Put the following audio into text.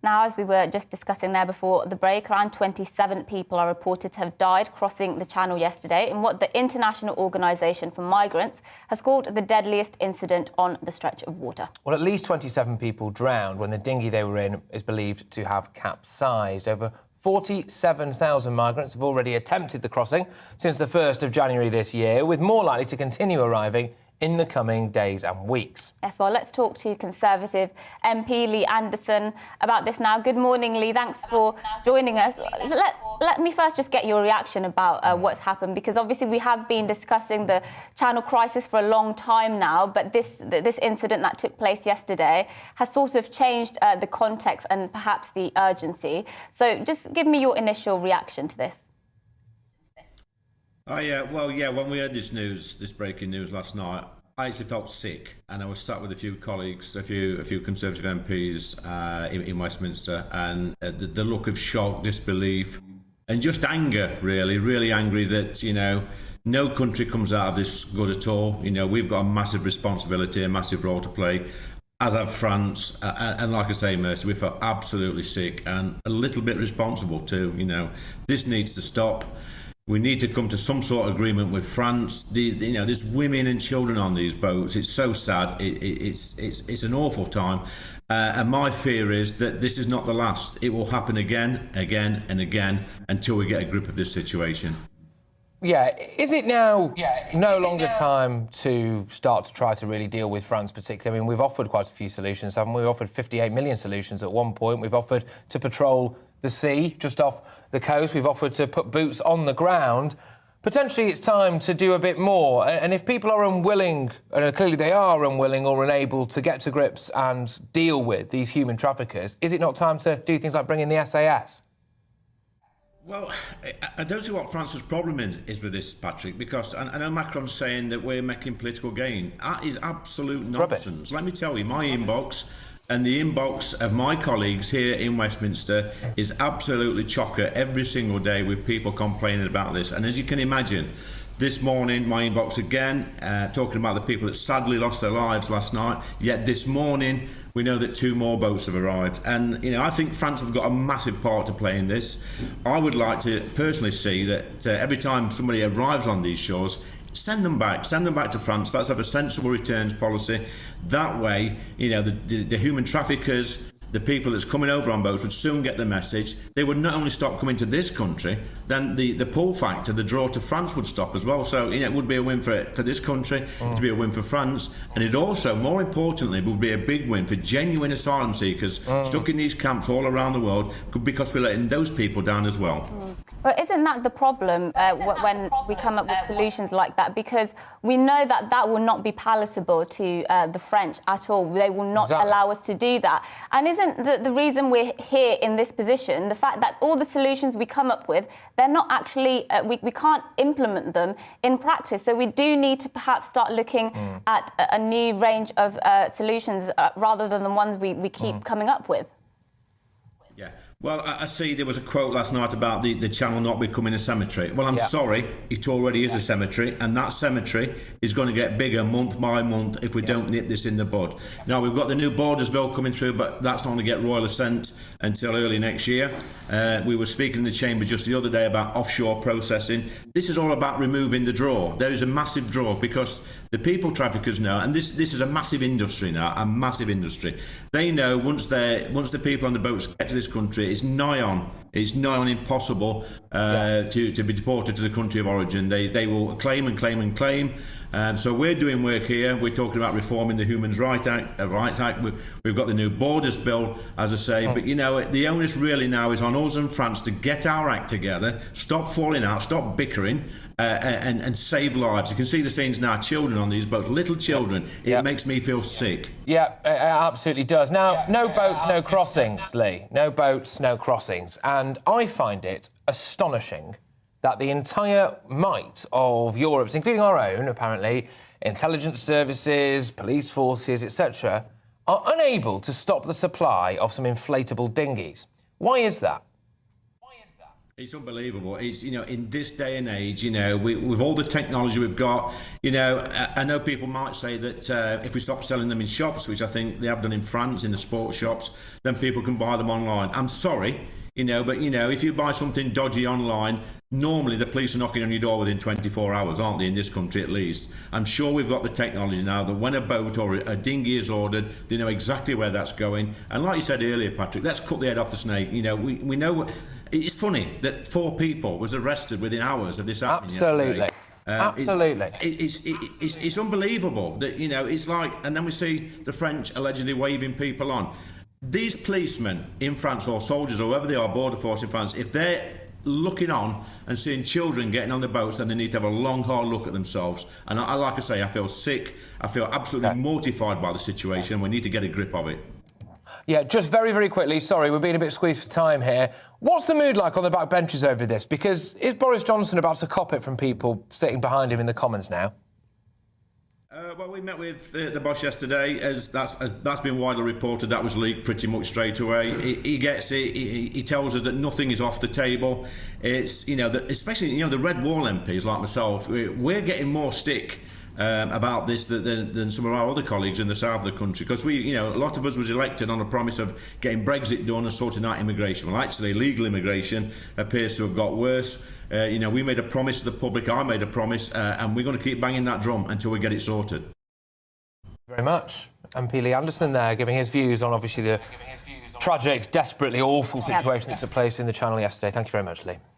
Now, as we were just discussing there before the break, around 27 people are reported to have died crossing the Channel yesterday in what the International Organisation for Migrants has called the deadliest incident on the stretch of water. Well, at least 27 people drowned when the dinghy they were in is believed to have capsized. Over 47,000 migrants have already attempted the crossing since the 1st of January this year, with more likely to continue arriving in the coming days and weeks. Yes, well, let's talk to Conservative MP Lee Anderson about this now. Good morning, Lee. Thanks for joining us. Let me first just get your reaction about what's happened, because obviously we have been discussing the Channel crisis for a long time now, but this incident that took place yesterday has sort of changed the context and perhaps the urgency. So just give me your initial reaction to this. When we heard this breaking news last night, I actually felt sick, and I was sat with a few colleagues, a few Conservative MPs in Westminster, and the look of shock, disbelief, and just anger, really angry that, no country comes out of this good at all. We've got a massive responsibility, a massive role to play, as have France, and like I say, Mercy, we felt absolutely sick and a little bit responsible too. This needs to stop. We need to come to some sort of agreement with France. There's women and children on these boats. It's so sad. It's an awful time. And my fear is that this is not the last. It will happen again and again until we get a grip of this situation. Yeah, is it now no longer time to start to try to really deal with France particularly? I mean, we've offered quite a few solutions, haven't we? We've offered 58 million solutions at one point. We've offered to patrol the sea just off the coast. We've offered to put boots on the ground. Potentially it's time to do a bit more. And if people are unwilling, and clearly they are unwilling or unable to get to grips and deal with these human traffickers, is it not time to do things like bring in the SAS? Well, I don't see what France's problem is with this, Patrick, because I know Macron's saying that we're making political gain. That is absolute nonsense. Rubbish. Let me tell you, my inbox and the inbox of my colleagues here in Westminster is absolutely chocker every single day with people complaining about this. And as you can imagine, this morning, my inbox again, talking about the people that sadly lost their lives last night. Yet this morning, we know that 2 more boats have arrived. And, I think France have got a massive part to play in this. I would like to personally see that every time somebody arrives on these shores, send them back to France. Let's have a sensible returns policy. That way, the human traffickers, the people that's coming over on boats would soon get the message. They would not only stop coming to this country, then the pull factor, the draw to France would stop as well. So, it would be a win for this country, to be a win for France. And it also, more importantly, would be a big win for genuine asylum seekers stuck in these camps all around the world, because we're letting those people down as well. But isn't that the problem when we come up with solutions like that? Because we know that will not be palatable to the French at all. They will not allow us to do that. And isn't the reason we're here in this position the fact that all the solutions we come up with, they're not actually, we can't implement them in practice. So we do need to perhaps start looking at a new range of solutions rather than the ones we keep coming up with. Yeah. Well, I see there was a quote last night about the Channel not becoming a cemetery. Well, I'm sorry, it already is a cemetery, and that cemetery is going to get bigger month by month if we don't nip this in the bud. Now, we've got the new Borders Bill coming through, but that's not going to get royal assent until early next year. We were speaking in the Chamber just the other day about offshore processing. This is all about removing the draw. There is a massive draw because the people traffickers know, and this is a massive industry now, a massive industry. They know once the people on the boats get to this country, it's nigh on impossible to be deported to the country of origin. They will claim and claim and claim. So we're doing work here. We're talking about reforming the Human Rights Act. We've got the new Borders Bill, as I say. But, the onus really now is on us and France to get our act together, stop falling out, stop bickering, and save lives. You can see the scenes now, children on these boats, little children. It makes me feel sick. Yeah, it absolutely does. Now, no boats, no crossings, Lee. No boats, no crossings. And I find it astonishing that the entire might of Europe's, including our own, apparently, intelligence services, police forces, etc., are unable to stop the supply of some inflatable dinghies. Why is that? It's unbelievable. It's, you know, in this day and age, you know, with all the technology we've got, you know, I know people might say that if we stop selling them in shops, which I think they have done in France, in the sports shops, then people can buy them online. I'm sorry, you know, but, you know, if you buy something dodgy online, normally the police are knocking on your door within 24 hours, aren't they, in this country at least? I'm sure we've got the technology now that when a boat or a dinghy is ordered, they know exactly where that's going. And like you said earlier, Patrick, let's cut the head off the snake. You know, we know... It's funny that 4 people was arrested within hours of this happening. Absolutely. Absolutely. Absolutely. It's unbelievable that, you know, it's like... And then we see the French allegedly waving people on. These policemen in France, or soldiers, or whoever they are, border force in France, if they're looking on and seeing children getting on the boats, then they need to have a long, hard look at themselves. And I like I say, I feel sick. I feel absolutely mortified by the situation. We need to get a grip of it. Yeah, just very, very quickly, sorry, we're being a bit squeezed for time here. What's the mood like on the back benches over this? Because is Boris Johnson about to cop it from people sitting behind him in the Commons now? Well, we met with the boss yesterday, as that's been widely reported. That was leaked pretty much straight away. He gets it. He tells us that nothing is off the table. It's, you know, especially, you know, the Red Wall MPs like myself, we're getting more stick about this than some of our other colleagues in the south of the country, because we, you know, a lot of us was elected on a promise of getting Brexit done and sorting out immigration. Well, actually, legal immigration appears to have got worse. You know, we made a promise to the public. I made a promise, and we're going to keep banging that drum until we get it sorted. Very much. MP Lee Anderson there, giving his views on obviously the tragic, desperately awful situation that took place in the Channel yesterday. Thank you very much, Lee.